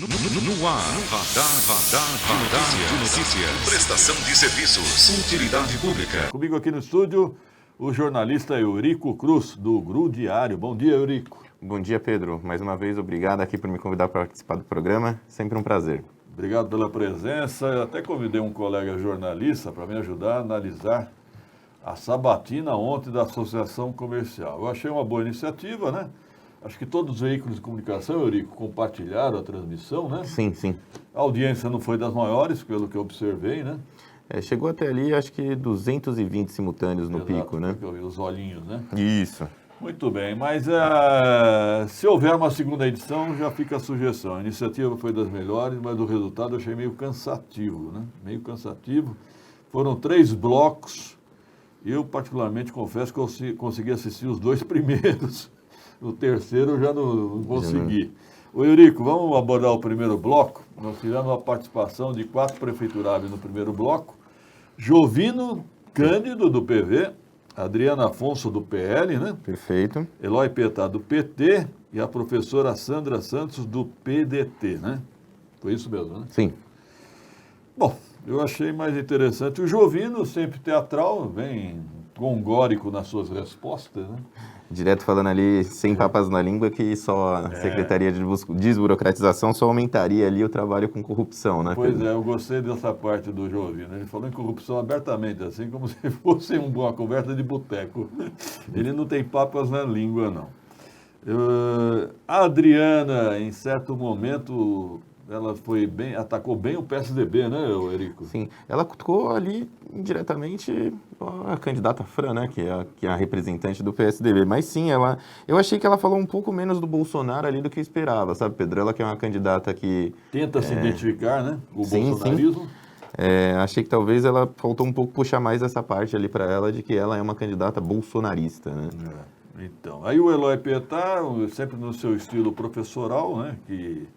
No ar, radar de notícias. Prestação de serviços. Utilidade pública. Comigo aqui no estúdio, o jornalista Eurico Cruz, do GRU Diário. Bom dia, Eurico. Bom dia, Pedro. Mais uma vez, obrigado aqui por me convidar para participar do programa. Sempre um prazer. Obrigado pela presença. Eu até convidei um colega jornalista para me ajudar a analisar a sabatina ontem da Associação Comercial. Eu achei uma boa iniciativa, né? Acho que todos os veículos de comunicação, Eurico, compartilharam a transmissão, né? Sim, sim. A audiência não foi das maiores, pelo que eu observei, né? Chegou até ali, acho que 220 simultâneos no Exato, pico, né? Eu vi os olhinhos, né? Isso. Muito bem, mas se houver uma segunda edição, já fica a sugestão. A iniciativa foi das melhores, mas o resultado eu achei meio cansativo, né? Meio cansativo. Foram 3 blocos. Eu, particularmente, confesso que eu consegui assistir os 2 primeiros. O terceiro eu já não consegui. Ô, Eurico, vamos abordar o primeiro bloco. Nós tivemos a participação de 4 prefeituráveis no primeiro bloco. Jovino Cândido, do PV, Adriana Afonso, do PL, né? Perfeito. Eloy Petá, do PT, e a professora Sandra Santos, do PDT, né? Foi isso mesmo, né? Sim. Bom, eu achei mais interessante. O Jovino, sempre teatral, bem gongórico nas suas respostas, né? Direto falando ali, sem papas na língua, que só a Secretaria de Desburocratização só aumentaria ali o trabalho com corrupção, né? Pois é, eu gostei dessa parte do Jovino. Ele falou em corrupção abertamente, assim como se fosse uma conversa de boteco. Ele não tem papas na língua, não. A Adriana, em certo momento, ela atacou bem o PSDB, né, Eurico? Sim, ela cutucou ali indiretamente a candidata Fran, né, que é a representante do PSDB. Mas sim, eu achei que ela falou um pouco menos do Bolsonaro ali do que eu esperava, sabe, Pedro? Ela que é uma candidata que... Tenta se identificar, né, com o sim, bolsonarismo. Sim. Achei que talvez ela faltou um pouco puxar mais essa parte ali para ela de que ela é uma candidata bolsonarista, né? Então, aí o Eloy Petá, sempre no seu estilo professoral, né, e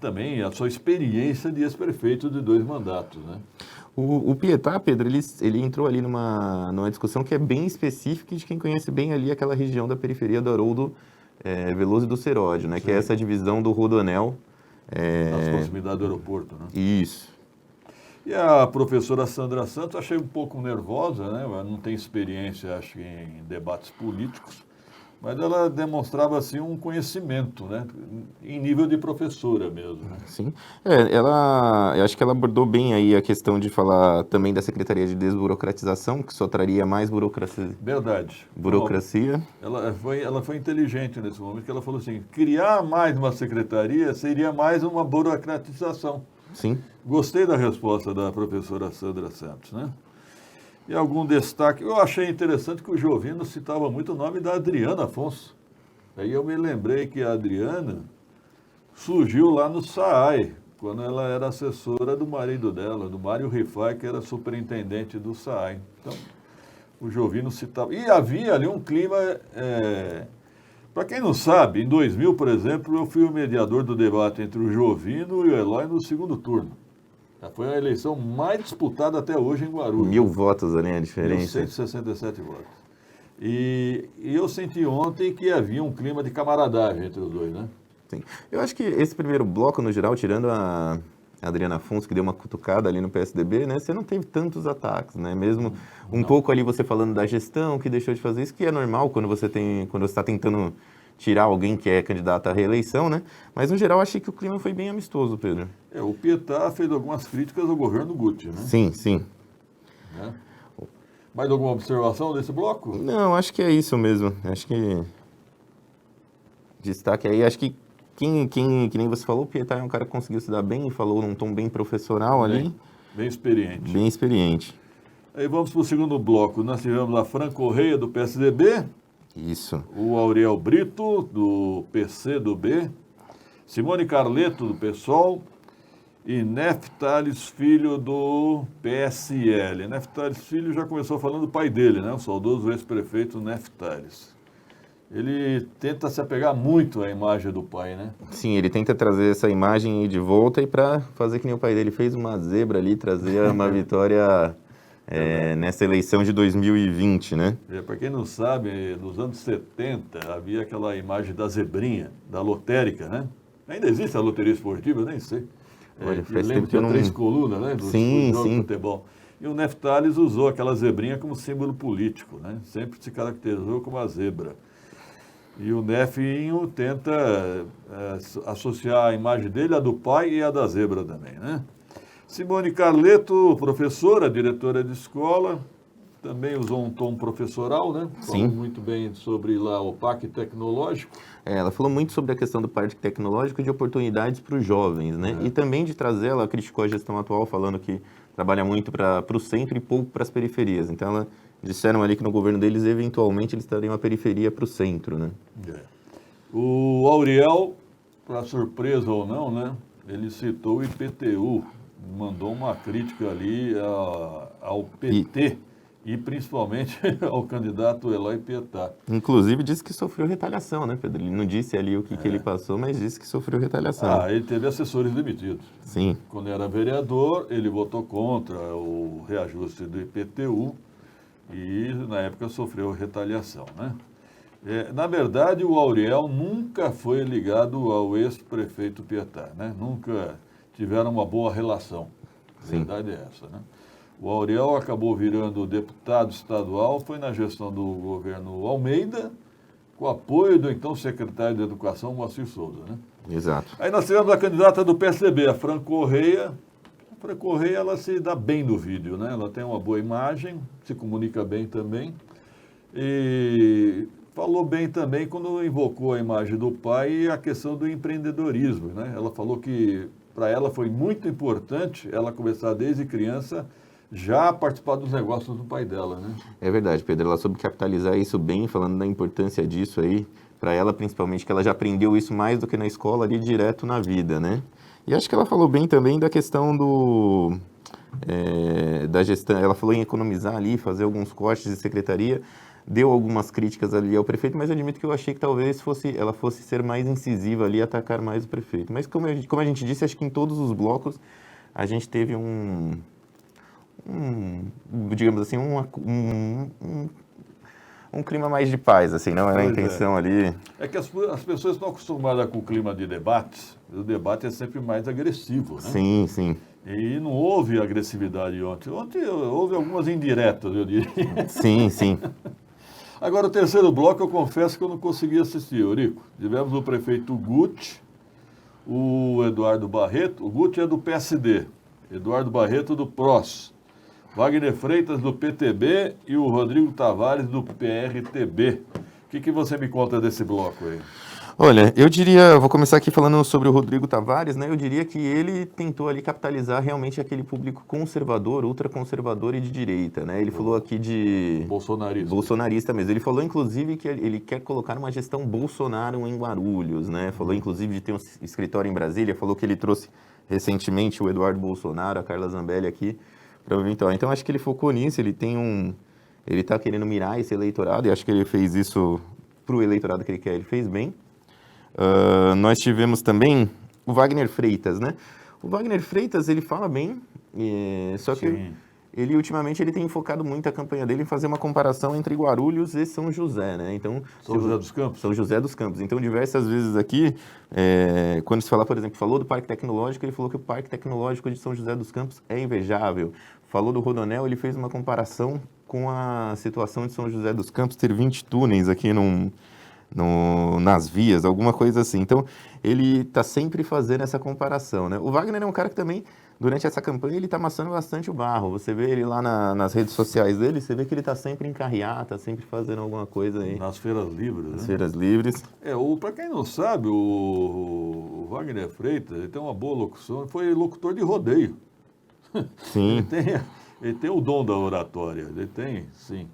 também a sua experiência de ex-prefeito de 2 mandatos, né? O Pietá, Pedro, ele entrou ali numa discussão que é bem específica de quem conhece bem ali aquela região da periferia do Haroldo Veloso e do Seródio, né? Sim. Que é essa divisão do Rodoanel. Nas proximidades do aeroporto, né? Isso. E a professora Sandra Santos, achei um pouco nervosa, né? Ela não tem experiência, acho, em debates políticos, mas ela demonstrava, assim, um conhecimento, né? Em nível de professora mesmo. Né? Sim. Eu acho que ela abordou bem aí a questão de falar também da Secretaria de Desburocratização, que só traria mais burocracia. Verdade. Burocracia. Ela foi inteligente nesse momento, que ela falou assim, criar mais uma secretaria seria mais uma burocratização. Sim. Gostei da resposta da professora Sandra Santos, né? E algum destaque? Eu achei interessante que o Jovino citava muito o nome da Adriana Afonso. Aí eu me lembrei que a Adriana surgiu lá no SAAI, quando ela era assessora do marido dela, do Mário Rifai, que era superintendente do SAAI. Então, o Jovino citava... E havia ali um clima... Para quem não sabe, em 2000, por exemplo, eu fui o mediador do debate entre o Jovino e o Eloy no segundo turno. Foi a eleição mais disputada até hoje em Guarulhos. 1000 votos ali a diferença. 167 votos. E eu senti ontem que havia um clima de camaradagem entre os dois, né? Sim. Eu acho que esse primeiro bloco, no geral, tirando a Adriana Afonso, que deu uma cutucada ali no PSDB, né? Você não teve tantos ataques, né? Mesmo um pouco ali você falando da gestão, que deixou de fazer isso, que é normal quando você está tentando tirar alguém que é candidato à reeleição, né? Mas, no geral, achei que o clima foi bem amistoso, Pedro. O Pietá fez algumas críticas ao governo Guti, né? Sim, sim. Mais alguma observação desse bloco? Não, acho que é isso mesmo. Acho que... Destaque aí, acho que que nem você falou, o Pietá é um cara que conseguiu se dar bem, falou num tom bem professoral ali. Bem experiente. Bem experiente. Aí vamos para o segundo bloco. Nós tivemos a Fran Correia, do PSDB. Isso. O Auriel Brito, do PCdoB. Simone Carleto, do PSOL. E Neftales Filho, do PSL. Neftales Filho já começou falando do pai dele, né? O saudoso ex-prefeito Neftales. Ele tenta se apegar muito à imagem do pai, né? Sim, ele tenta trazer essa imagem aí de volta e para fazer que nem o pai dele fez, uma zebra ali, trazer uma vitória nessa eleição de 2020, né? Para quem não sabe, nos anos 70 havia aquela imagem da zebrinha, da lotérica, né? Ainda existe a loteria esportiva? Eu nem sei. Olha, Eu lembro que tinha 3 colunas, né? Dos jogos de futebol. E o Neftales usou aquela zebrinha como símbolo político, né? Sempre se caracterizou como a zebra. E o Nefinho tenta associar a imagem dele à do pai e à da zebra também, né? Simone Carleto, professora, diretora de escola, também usou um tom professoral, né? Sim. Falou muito bem sobre lá o Parque Tecnológico. Ela falou muito sobre a questão do parque tecnológico e de oportunidades para os jovens, né? E também de trazer, ela criticou a gestão atual, falando que trabalha muito para o centro e pouco para as periferias. Então, ela disseram ali que no governo deles, eventualmente, eles trariam a periferia para o centro, né? O Auriel, para surpresa ou não, né? Ele citou o IPTU, mandou uma crítica ali ao PT. E principalmente ao candidato Eloy Pietá. Inclusive disse que sofreu retaliação, né, Pedro? Ele não disse ali o que ele passou, mas disse que sofreu retaliação. Ele teve assessores demitidos. Sim. Quando era vereador, ele votou contra o reajuste do IPTU e, na época, sofreu retaliação, né? Na verdade, o Auriel nunca foi ligado ao ex-prefeito Pietá, né? Nunca tiveram uma boa relação. A verdade é essa, né? O Auriel acabou virando deputado estadual, foi na gestão do governo Almeida, com apoio do então secretário de Educação, Moacir Souza, né? Exato. Aí nós tivemos a candidata do PSDB, a Fran Correia. A Fran Correia, ela se dá bem no vídeo, né? Ela tem uma boa imagem, se comunica bem também. E falou bem também quando invocou a imagem do pai e a questão do empreendedorismo, né? Ela falou que para ela foi muito importante ela começar desde criança já participar dos negócios do pai dela, né? É verdade, Pedro. Ela soube capitalizar isso bem, falando da importância disso aí, para ela principalmente, que ela já aprendeu isso mais do que na escola, ali direto na vida, né? E acho que ela falou bem também da questão da gestão. Ela falou em economizar ali, fazer alguns cortes de secretaria, deu algumas críticas ali ao prefeito, mas eu admito que eu achei que talvez ela fosse ser mais incisiva ali, atacar mais o prefeito. Mas como a gente disse, acho que em todos os blocos a gente teve digamos assim, um clima mais de paz, assim, não era a intenção ali. É que as pessoas estão acostumadas com o clima de debates, o debate é sempre mais agressivo, né? Sim, sim. E não houve agressividade ontem. Ontem houve algumas indiretas, eu diria. Sim, sim. Agora, o terceiro bloco, eu confesso que eu não consegui assistir, Eurico. Tivemos o prefeito Guti, o Eduardo Barreto. O Guti é do PSD, Eduardo Barreto do PROS. Wagner Freitas, do PTB, e o Rodrigo Tavares, do PRTB. O que você me conta desse bloco aí? Olha, vou começar aqui falando sobre o Rodrigo Tavares, né? Eu diria que ele tentou ali capitalizar realmente aquele público conservador, ultraconservador e de direita, né? Ele falou aqui de... Bolsonarista mesmo. Ele falou, inclusive, que ele quer colocar uma gestão Bolsonaro em Guarulhos, né? Falou, inclusive, de ter um escritório em Brasília. Falou que ele trouxe recentemente o Eduardo Bolsonaro, a Carla Zambelli aqui, para o eventual. Então, acho que ele focou nisso, ele está querendo mirar esse eleitorado, e acho que ele fez isso para o eleitorado que ele quer, ele fez bem. Nós tivemos também o Wagner Freitas, né? O Wagner Freitas, ele fala bem, só que ele ultimamente ele tem focado muito a campanha dele em fazer uma comparação entre Guarulhos e São José, né? Então, São José dos Campos? São José dos Campos. Então, diversas vezes aqui, quando se fala, por exemplo, falou do Parque Tecnológico, ele falou que o Parque Tecnológico de São José dos Campos é invejável. Falou do Rodonel, ele fez uma comparação com a situação de São José dos Campos ter 20 túneis aqui nas vias, alguma coisa assim. Então, ele está sempre fazendo essa comparação, né? O Wagner é um cara que também, durante essa campanha, ele está amassando bastante o barro. Você vê ele lá nas redes sociais dele, você vê que ele está sempre em carreata, sempre fazendo alguma coisa aí. Nas feiras livres, né? Nas feiras livres. Para quem não sabe, o Wagner Freitas, ele tem uma boa locução, foi locutor de rodeio. Sim. Ele tem o dom da oratória, ele tem, sim.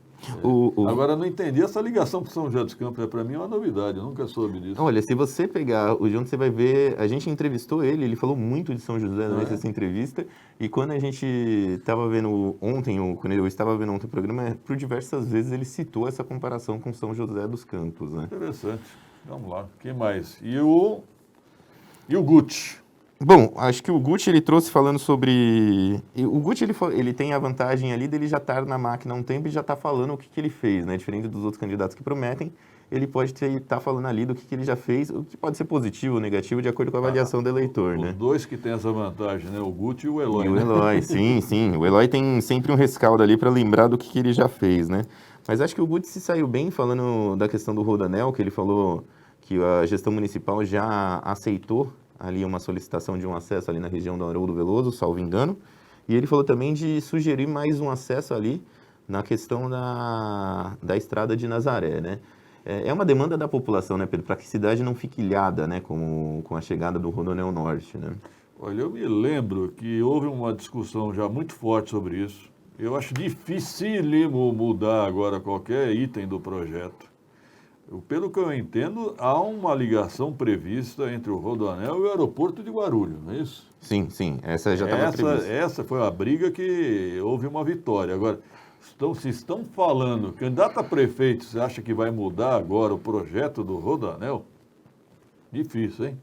Agora, eu não entendi essa ligação com São José dos Campos, para mim é uma novidade, eu nunca soube disso. Olha, se você pegar o João, você vai ver, a gente entrevistou ele falou muito de São José nessa entrevista, e quando a gente estava vendo quando eu estava vendo ontem o programa, por diversas vezes ele citou essa comparação com São José dos Campos, né? Interessante, vamos lá, quem mais? E o Guti? Bom, acho que o Guti, ele trouxe falando sobre... O Guti, ele tem a vantagem ali dele já estar na máquina há um tempo e já estar falando o que ele fez, né? Diferente dos outros candidatos que prometem ele pode estar falando ali do que ele já fez, o que pode ser positivo ou negativo, de acordo com a avaliação do eleitor, Os né? dois que têm essa vantagem, né? O Guti e o Eloy. E o né? Eloy, sim. O Eloy tem sempre um rescaldo ali para lembrar do que ele já fez, né? Mas acho que o Guti se saiu bem falando da questão do Rodoanel, que ele falou que a gestão municipal já aceitou ali uma solicitação de um acesso ali na região do Haroldo Veloso, salvo engano. E ele falou também de sugerir mais um acesso ali na questão da estrada de Nazaré, né? É uma demanda da população, né, Pedro? Para que a cidade não fique ilhada, né, com a chegada do Rodoanel Norte, né? Olha, eu me lembro que houve uma discussão já muito forte sobre isso. Eu acho dificílimo mudar agora qualquer item do projeto. Pelo que eu entendo, há uma ligação prevista entre o Rodoanel e o aeroporto de Guarulhos, não é isso? Sim. Essa já estava prevista. Essa foi a briga que houve uma vitória. Agora, se estão falando, candidato a prefeito, você acha que vai mudar agora o projeto do Rodoanel? Difícil, hein?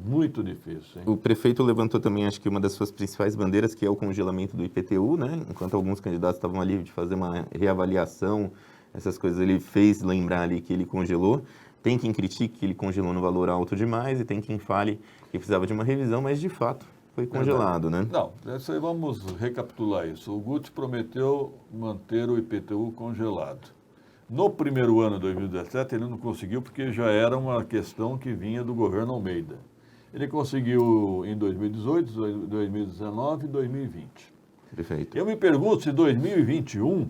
Muito difícil, hein? O prefeito levantou também, acho que uma das suas principais bandeiras, que é o congelamento do IPTU, né? Enquanto alguns candidatos estavam ali de fazer uma reavaliação, essas coisas, ele fez lembrar ali que ele congelou. Tem quem critique que ele congelou no valor alto demais e tem quem fale que precisava de uma revisão, mas de fato foi congelado, né? Não, vamos recapitular isso. O Guti prometeu manter o IPTU congelado. No primeiro ano de 2017 ele não conseguiu porque já era uma questão que vinha do governo Almeida. Ele conseguiu em 2018, 2019 e 2020. Perfeito. Eu me pergunto se 2021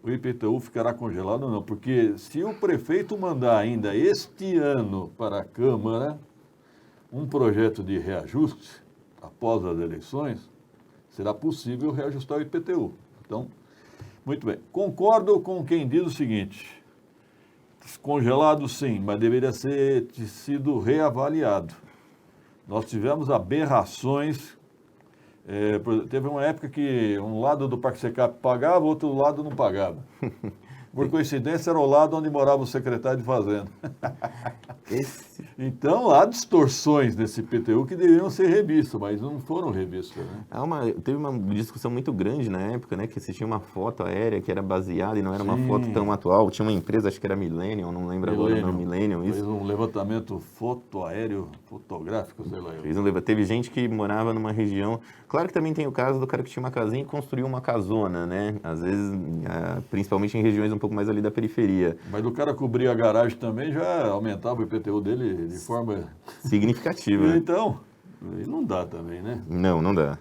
o IPTU ficará congelado ou não, porque se o prefeito mandar ainda este ano para a Câmara um projeto de reajuste, após as eleições, será possível reajustar o IPTU. Então, muito bem. Concordo com quem diz o seguinte, congelado sim, mas deveria ter sido reavaliado. Nós tivemos aberrações. Teve uma época que um lado do Parque Secap pagava, o outro lado não pagava. Por coincidência, era o lado onde morava o secretário de Fazenda. Então, há distorções nesse IPTU que deveriam ser revistas, mas não foram revistas. Né? Teve uma discussão muito grande na época, né? Que se tinha uma foto aérea que era baseada e não era uma foto tão atual. Tinha uma empresa, acho que era Millennium, não lembro agora o nome, Millennium. Isso. Fez um levantamento aéreo fotográfico, sei lá. Teve gente que morava numa região... Claro que também tem o caso do cara que tinha uma casinha e construiu uma casona, né? Às vezes, principalmente em regiões um pouco mais ali da periferia. Mas o cara cobrir a garagem também já aumentava o IPTU dele de forma... significativa. Né? Então, não dá também, né? Não dá.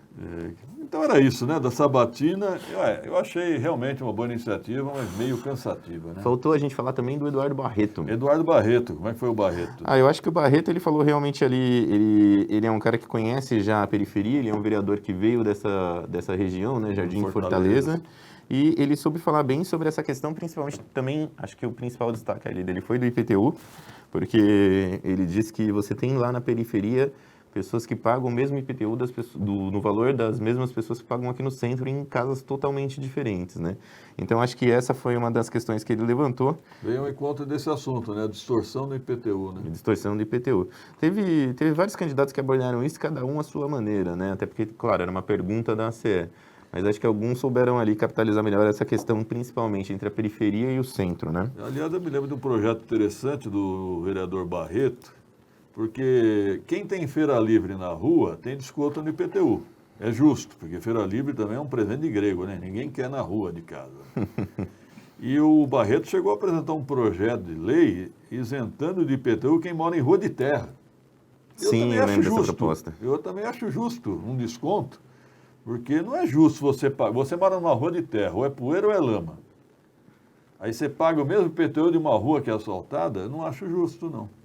Então era isso, né? Da sabatina, eu achei realmente uma boa iniciativa, mas meio cansativa, né? Faltou a gente falar também do Eduardo Barreto. Eduardo Barreto, como é que foi o Barreto? Eu acho que o Barreto, ele falou realmente ali, ele é um cara que conhece já a periferia, ele é um vereador que veio dessa região, né? Jardim Fortaleza. E ele soube falar bem sobre essa questão, principalmente também, acho que o principal destaque ali dele foi do IPTU, porque ele disse que você tem lá na periferia pessoas que pagam o mesmo IPTU no valor das mesmas pessoas que pagam aqui no centro em casas totalmente diferentes, né? Então, acho que essa foi uma das questões que ele levantou. Veio ao encontro desse assunto, né? A distorção do IPTU, né? Distorção do IPTU. Teve vários candidatos que abordaram isso, cada um à sua maneira, né? Até porque, claro, era uma pergunta da ACE. Mas acho que alguns souberam ali capitalizar melhor essa questão, principalmente entre a periferia e o centro, né? Aliás, eu me lembro de um projeto interessante do vereador Barreto, porque quem tem feira livre na rua tem desconto no IPTU. É justo, porque feira livre também é um presente de grego, né? Ninguém quer na rua de casa. E o Barreto chegou a apresentar um projeto de lei isentando de IPTU quem mora em rua de terra. Sim, eu lembro dessa proposta. Eu também acho justo um desconto, porque não é justo você mora numa rua de terra, ou é poeira ou é lama. Aí você paga o mesmo IPTU de uma rua que é asfaltada, eu não acho justo, não.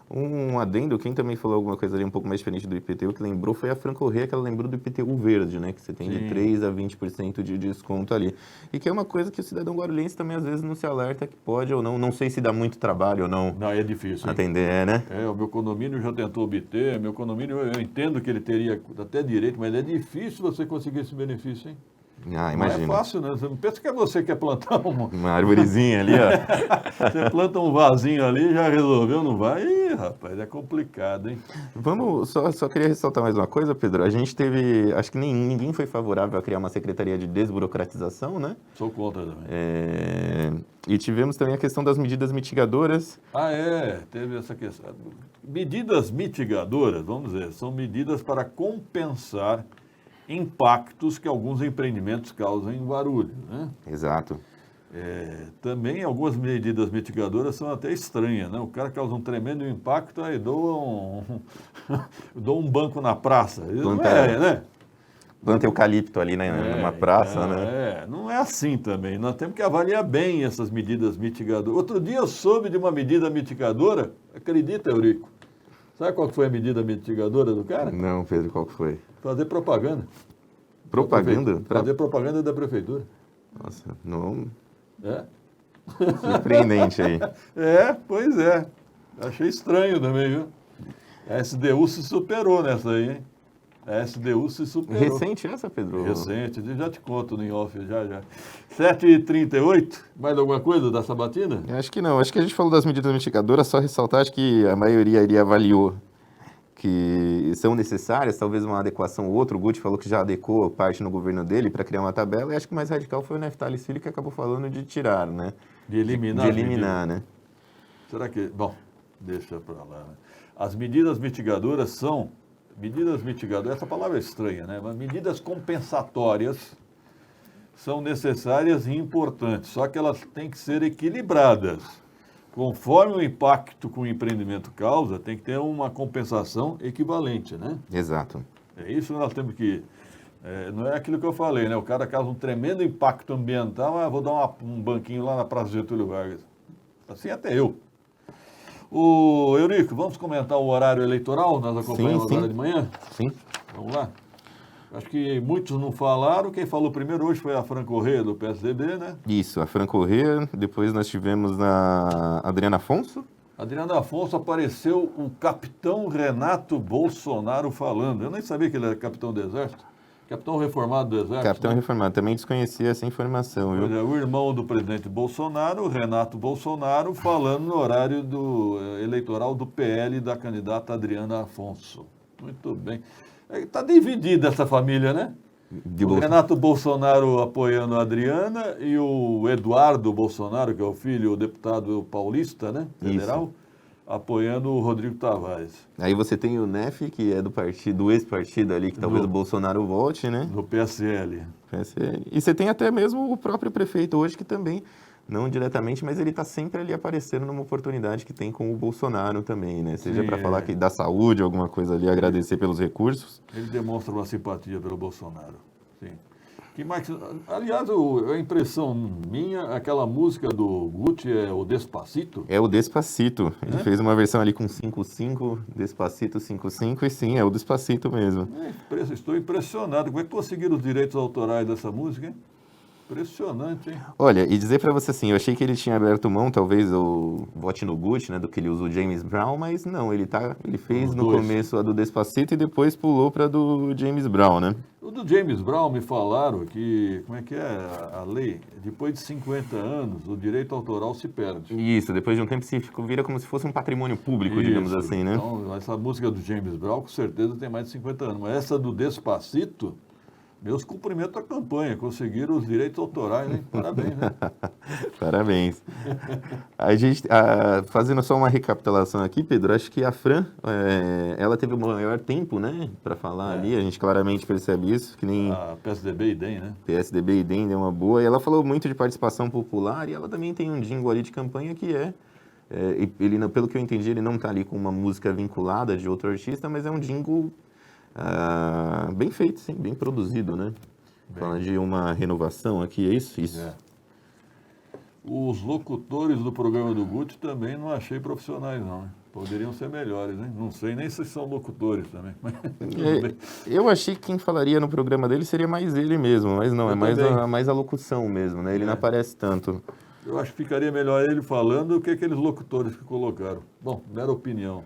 Um adendo, quem também falou alguma coisa ali um pouco mais diferente do IPTU, que lembrou foi a Fran Corrêa, que ela lembrou do IPTU verde, né? Que você tem de 3% a 20% de desconto ali. E que é uma coisa que o cidadão guarulhense também às vezes não se alerta que pode ou não. Não sei se dá muito trabalho ou não. Não, é difícil. Atender, né? O meu condomínio já tentou obter, meu condomínio eu entendo que ele teria até direito, mas é difícil você conseguir esse benefício, hein? Ah, Não é imagina. fácil, né? Você não pensa que é você que quer plantar Uma arvorezinha ali, ó. Você planta um vasinho ali, já resolveu, não vai? Ih, rapaz, é complicado, hein? Vamos, só queria ressaltar mais uma coisa, Pedro. A gente teve, acho que ninguém foi favorável a criar uma secretaria de desburocratização, né? Sou contra também. E tivemos também a questão das medidas mitigadoras. Teve essa questão. Medidas mitigadoras, vamos dizer, são medidas para compensar impactos que alguns empreendimentos causam em Guarulhos, né? Exato. Também algumas medidas mitigadoras são até estranhas, né? O cara causa um tremendo impacto, aí doa um banco na praça. Isso não é, né? Planta eucalipto ali, né, numa praça, então, né? Não é assim também. Nós temos que avaliar bem essas medidas mitigadoras. Outro dia eu soube de uma medida mitigadora, acredita, Eurico? Sabe qual que foi a medida mitigadora do cara? Não, Pedro, qual que foi? Fazer propaganda. Propaganda? Fazer propaganda da prefeitura. Nossa, não... É? Surpreendente aí. Pois é. Achei estranho também, viu? A SDU se superou nessa aí, hein? A SDU se superou. Recente essa, Pedro? Recente, já te conto no off, já. 7h38, mais alguma coisa da sabatina? Acho que não. Acho que a gente falou das medidas mitigadoras, só ressaltar, acho que a maioria ali avaliou que são necessárias, talvez uma adequação ou outra. O Guti falou que já adequou parte no governo dele para criar uma tabela, e acho que o mais radical foi o Neftali Filho, que acabou falando de tirar, né? De eliminar. De eliminar, né? Será que... Bom, deixa para lá. Né? As medidas mitigadoras são... Medidas mitigadoras, essa palavra é estranha, né? Mas medidas compensatórias são necessárias e importantes, só que elas têm que ser equilibradas. Conforme o impacto que o empreendimento causa, tem que ter uma compensação equivalente, né? Exato. É isso que nós temos que... não é aquilo que eu falei, né? O cara causa um tremendo impacto ambiental, vou dar um banquinho lá na Praça Getúlio Vargas. Assim até eu. Ô, Eurico, vamos comentar o horário eleitoral? Nós acompanhamos agora de manhã? Sim. Vamos lá? Acho que muitos não falaram. Quem falou primeiro hoje foi a Fran Corrêa, do PSDB, né? Isso, a Fran Corrêa. Depois nós tivemos a Adriana Afonso. Adriana Afonso, apareceu o capitão Renato Bolsonaro falando. Eu nem sabia que ele era capitão do Exército. Capitão reformado do Exército. Capitão né? reformado. Também desconhecia essa informação, viu? O irmão do presidente Bolsonaro, Renato Bolsonaro, falando no horário eleitoral do PL da candidata Adriana Afonso. Muito bem. Está dividida essa família, né? O Renato Bolsonaro apoiando a Adriana e o Eduardo Bolsonaro, que é o filho, o deputado paulista, né? Federal, apoiando o Rodrigo Tavares. Aí você tem o Neff, que é do ex-partido ali, que talvez o Bolsonaro volte, né? Do PSL. E você tem até mesmo o próprio prefeito hoje, que também, não diretamente, mas ele está sempre ali aparecendo numa oportunidade que tem com o Bolsonaro também, né? Seja para falar que da saúde, alguma coisa ali, agradecer pelos recursos. Ele demonstra uma simpatia pelo Bolsonaro, sim. Que mais? Aliás, a impressão minha, aquela música do Guti é o Despacito? É o Despacito. Ele fez uma versão ali com 5/5, Despacito 5/5, e sim, é o Despacito mesmo. Estou impressionado. Como é que conseguiram os direitos autorais dessa música, hein? Impressionante, hein? Olha, e dizer pra você assim, eu achei que ele tinha aberto mão, talvez, o vote no Gucci, né, do que ele usou James Brown, mas não, ele fez no começo a do Despacito e depois pulou pra do James Brown, né? O do James Brown me falaram que, como é que é a lei? Depois de 50 anos, o direito autoral se perde. Isso, depois de um tempo vira como se fosse um patrimônio público, digamos assim, né? Então, essa música do James Brown, com certeza, tem mais de 50 anos. Mas essa do Despacito... Meus cumprimentos à campanha, conseguiram os direitos autorais, hein? Parabéns, né? Parabéns. A gente, fazendo só uma recapitulação aqui, Pedro, acho que a Fran, ela teve o maior tempo, né, para falar ali, a gente claramente percebe isso, que nem... A PSDB e DEM, né? PSDB e DEM deu uma boa, e ela falou muito de participação popular, e ela também tem um jingle ali de campanha que ele, pelo que eu entendi, ele não está ali com uma música vinculada de outro artista, mas é um jingle... bem feito, sim, bem produzido, né? Falando de uma renovação aqui, é isso? Isso. Os locutores do programa do Guti também não achei profissionais, não. Hein? Poderiam ser melhores, hein? Não sei nem se são locutores também. Eu achei que quem falaria no programa dele seria mais ele mesmo, mas não, mais a locução mesmo, né? Ele não aparece tanto. Eu acho que ficaria melhor ele falando do que aqueles locutores que colocaram. Bom, mera opinião.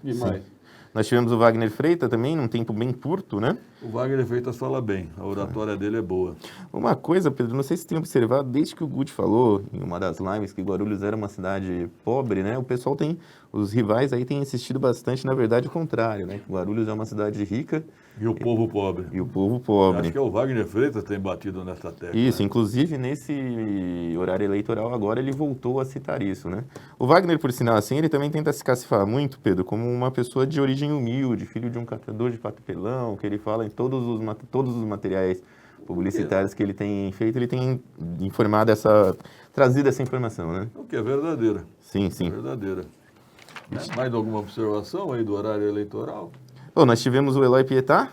E mais? Nós tivemos o Wagner Freitas também, num tempo bem curto, né? O Wagner Freitas fala bem, a oratória dele é boa. Uma coisa, Pedro, não sei se você tem observado, desde que o Guti falou em uma das lives que Guarulhos era uma cidade pobre, né? O pessoal os rivais aí têm insistido bastante, na verdade, o contrário, né? Que Guarulhos é uma cidade rica. E o povo pobre. E o povo pobre. Acho que é o Wagner Freitas que tem batido nessa tecla. Isso, né? inclusive nesse horário eleitoral agora ele voltou a citar isso, né? O Wagner, por sinal assim, ele também tenta se cacifar muito, Pedro, como uma pessoa de origem humilde, filho de um catador de papelão, que ele fala em todos os materiais publicitários que ele tem feito, ele tem trazido essa informação, né? O que é verdadeira. Sim, sim. Verdadeira. Né? Mais alguma observação aí do horário eleitoral? Bom, nós tivemos o Eloy Pietá,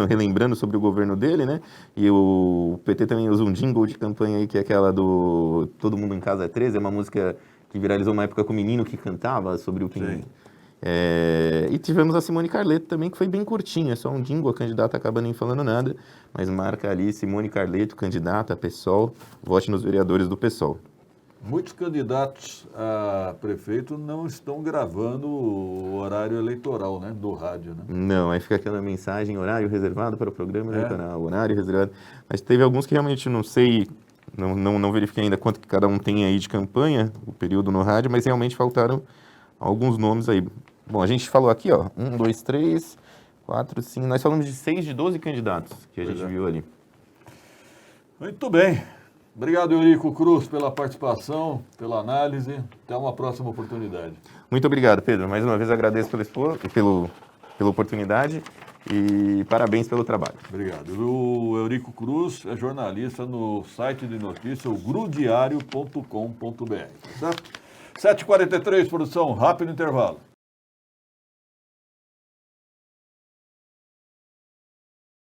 relembrando sobre o governo dele, né? E o PT também usa um jingle de campanha aí, que é aquela do Todo Mundo em Casa é 13, é uma música que viralizou uma época com o menino que cantava sobre o que... Sim. E tivemos a Simone Carleto também, que foi bem curtinha, é só um jingle, a candidata acaba nem falando nada, mas marca ali Simone Carleto, candidata a PSOL, vote nos vereadores do PSOL. Muitos candidatos a prefeito não estão gravando o horário eleitoral, né? Do rádio, né? Não, aí fica aquela mensagem, horário reservado para o programa eleitoral, horário reservado. Mas teve alguns que realmente não sei, não verifiquei ainda quanto que cada um tem aí de campanha, o período no rádio, mas realmente faltaram alguns nomes aí. Bom, a gente falou aqui, ó, 1, 2, 3, 4, 5, nós falamos de 6 de 12 candidatos que a gente viu ali. Muito bem. Obrigado, Eurico Cruz, pela participação, pela análise. Até uma próxima oportunidade. Muito obrigado, Pedro. Mais uma vez agradeço pela oportunidade e parabéns pelo trabalho. Obrigado. O Eurico Cruz é jornalista no site de notícias, o grudiario.com.br. Certo? 7h43, produção, rápido intervalo.